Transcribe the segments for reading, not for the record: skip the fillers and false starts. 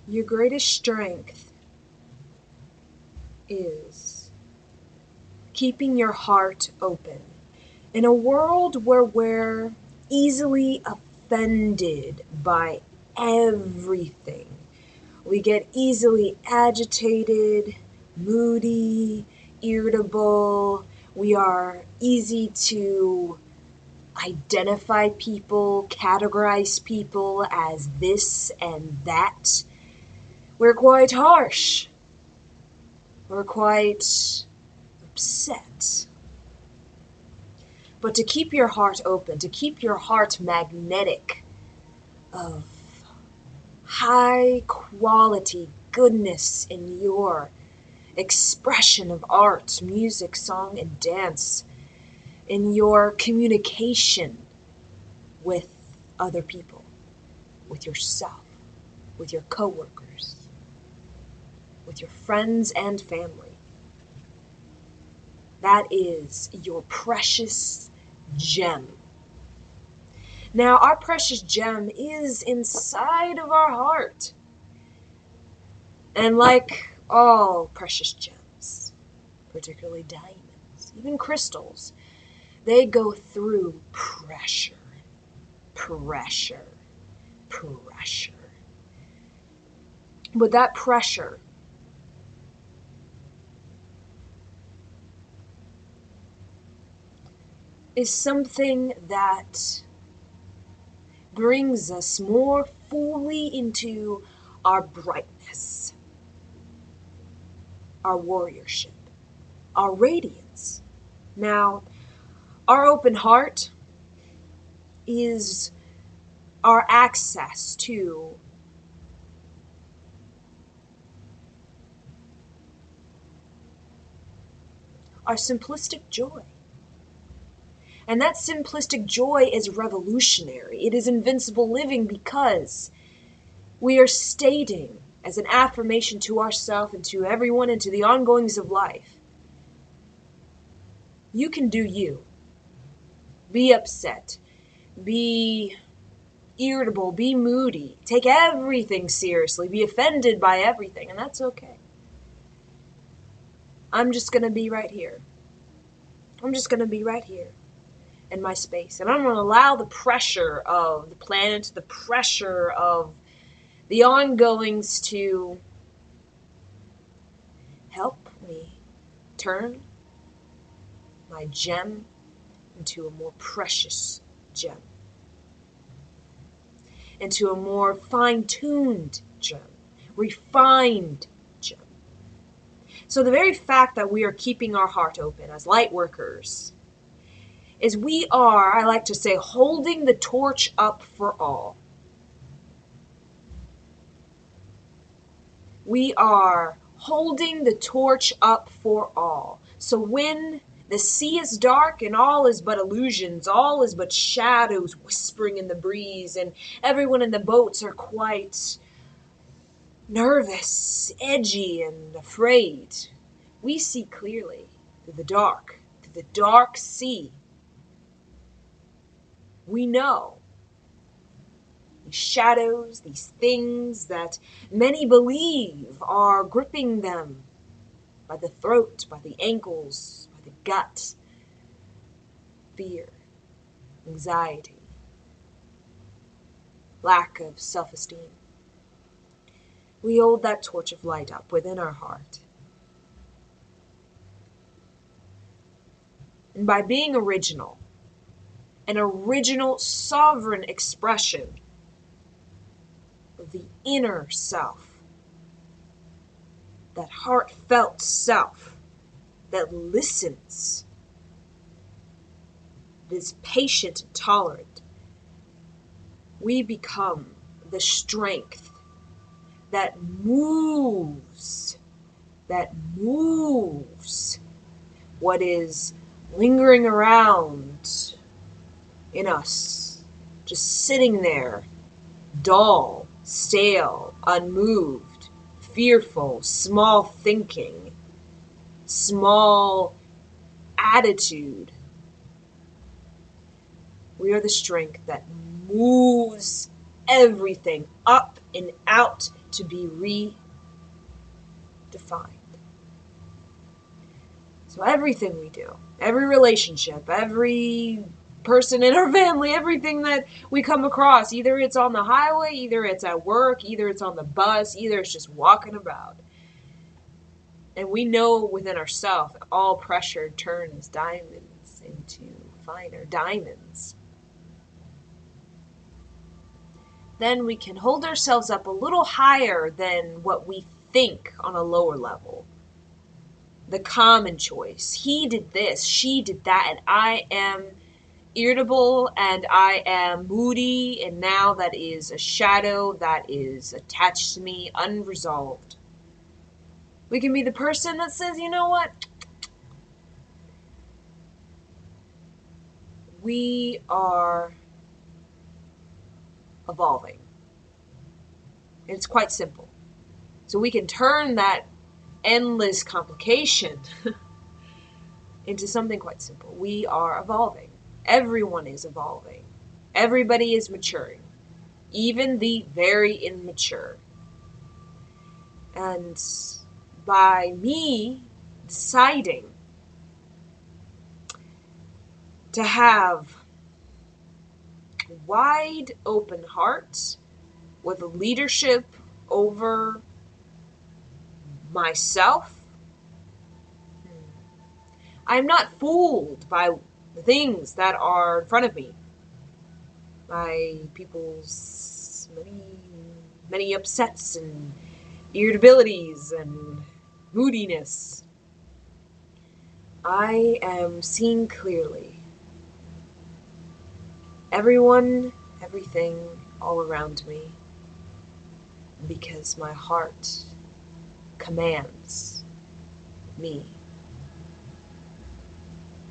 Your greatest strength is keeping your heart open. In a world where we're easily offended by everything, we get easily agitated, moody, irritable. We are easy to identify people, categorize people as this and that. We're quite harsh. We're quite upset. But to keep your heart open, to keep your heart magnetic of high quality goodness in your expression of art, music, song, and dance, in your communication with other people, with yourself, with your coworkers, with your friends and family. That is your precious gem. Now, our precious gem is inside of our heart. And like all precious gems, particularly diamonds, even crystals, they go through pressure, pressure, pressure. But that pressure is something that brings us more fully into our brightness, our warriorship, our radiance. Now, our open heart is our access to our simplistic joy. And that simplistic joy is revolutionary. It is invincible living because we are stating as an affirmation to ourselves and to everyone and to the ongoings of life, you can do you. Be upset. Be irritable. Be moody. Take everything seriously. Be offended by everything. And that's okay. I'm just going to be right here. I'm just going to be right here in my space. And I'm going to allow the pressure of the planet, the pressure of the ongoings to help me turn my gem into a more precious gem, into a more fine-tuned gem, refined gem. So the very fact that we are keeping our heart open as light workers is we are, I like to say, holding the torch up for all. We are holding the torch up for all. So when the sea is dark and all is but illusions, all is but shadows whispering in the breeze, and everyone in the boats are quite nervous, edgy, and afraid, we see clearly through the dark sea. We know these shadows, these things that many believe are gripping them by the throat, by the ankles, by the gut. Fear, anxiety, lack of self-esteem. We hold that torch of light up within our heart. And by being original, an original sovereign expression of the inner self, that heartfelt self that listens, that is patient and tolerant, we become the strength that moves what is lingering around in us, just sitting there, dull, stale, unmoved, fearful, small thinking, small attitude. We are the strength that moves everything up and out to be redefined. So everything we do, every relationship, every person in our family, everything that we come across, either it's on the highway, either it's at work, either it's on the bus, either it's just walking about. And we know within ourselves that all pressure turns diamonds into finer diamonds. Then we can hold ourselves up a little higher than what we think on a lower level. The common choice. He did this, she did that, and I am irritable and I am moody, and now that is a shadow that is attached to me, unresolved. We can be the person that says, you know what? We are evolving. It's quite simple. So we can turn that endless complication into something quite simple. We are evolving. Everyone is evolving. Everybody is maturing. Even the very immature. And by me deciding to have a wide open heart with leadership over myself, I'm not fooled by the things that are in front of me, by people's many upsets and irritabilities and moodiness. I am seeing clearly. Everyone, everything, all around me, because my heart commands me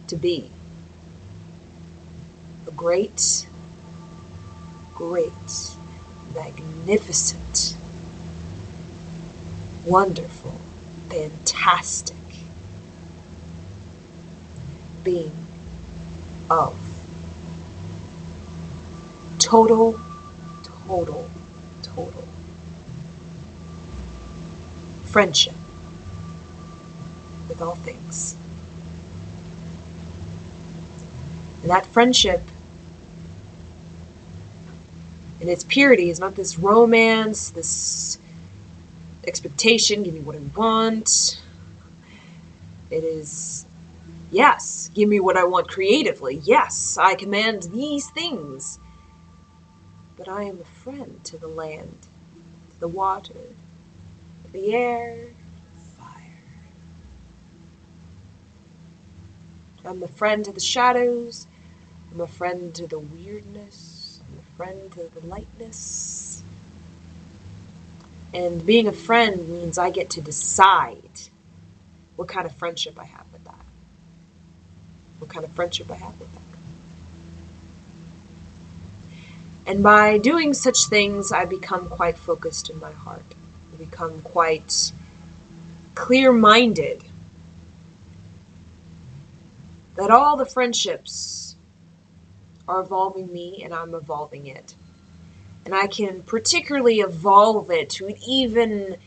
to be a great, magnificent, wonderful, fantastic being of total friendship with all things. And that friendship in its purity is not this romance, this expectation, give me what I want. It is, yes, give me what I want creatively. Yes, I command these things. But I am a friend to the land, to the water, to the air, the fire. I'm a friend to the shadows. I'm a friend to the weirdness. I'm a friend to the lightness. And being a friend means I get to decide what kind of friendship I have with that. What kind of friendship I have with that. And by doing such things, I become quite focused in my heart. I become quite clear-minded that all the friendships are evolving me and I'm evolving it. And I can particularly evolve it to an even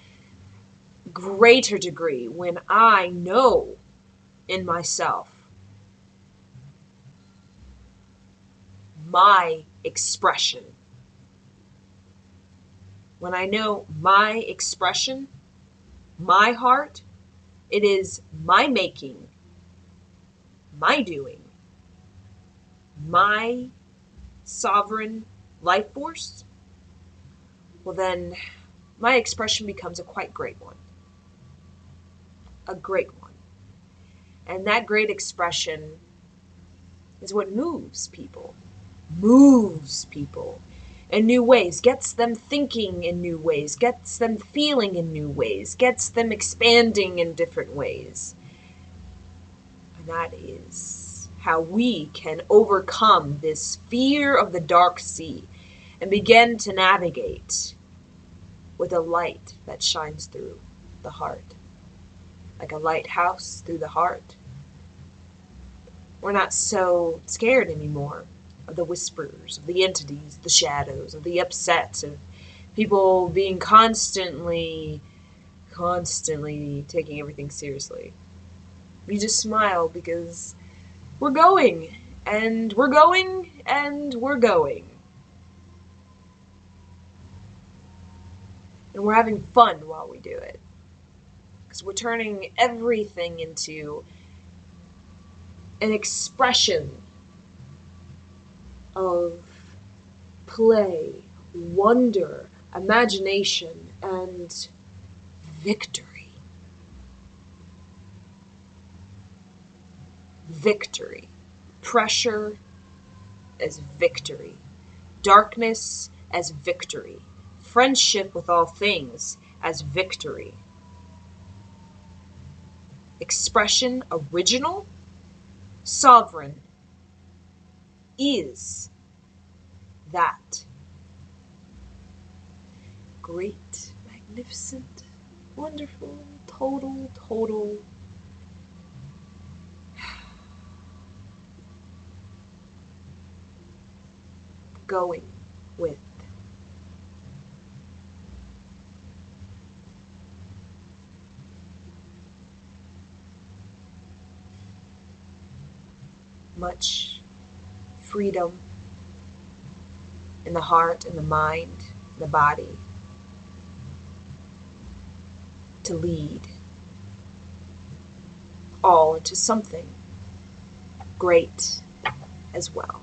greater degree when I know in myself my expression. When I know my expression, my heart, it is my making, my doing, my sovereign life force, well then my expression becomes a quite great one. A great one. And that great expression is what moves people in new ways, gets them thinking in new ways, gets them feeling in new ways, gets them expanding in different ways. And that is how we can overcome this fear of the dark sea and begin to navigate with a light that shines through the heart. Like a lighthouse through the heart. We're not so scared anymore of the whispers, of the entities, the shadows, of the upsets, of People being constantly taking everything seriously. You just smile because we're going, and we're going, and we're going. And we're having fun while we do it. Because we're turning everything into an expression of play, wonder, imagination, and victory. Victory. Pressure as victory. Darkness as victory. Friendship with all things as victory. Expression original, sovereign, is that. Great, magnificent, wonderful, total. Going with. Much freedom in the heart and the mind, the body, to lead all into something great as well.